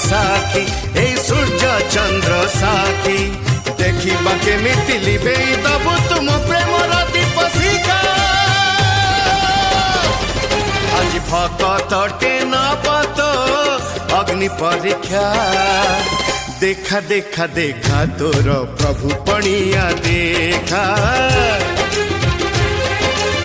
साखी ए सूर्य चंद्र साखी देखिबा केमिति लिभेई दबु तुम प्रेमर दीप शिखा आज भक्तटे नबत अग्नि परीक्षा देखा देखा देखा तोर प्रभु पणिया देखा।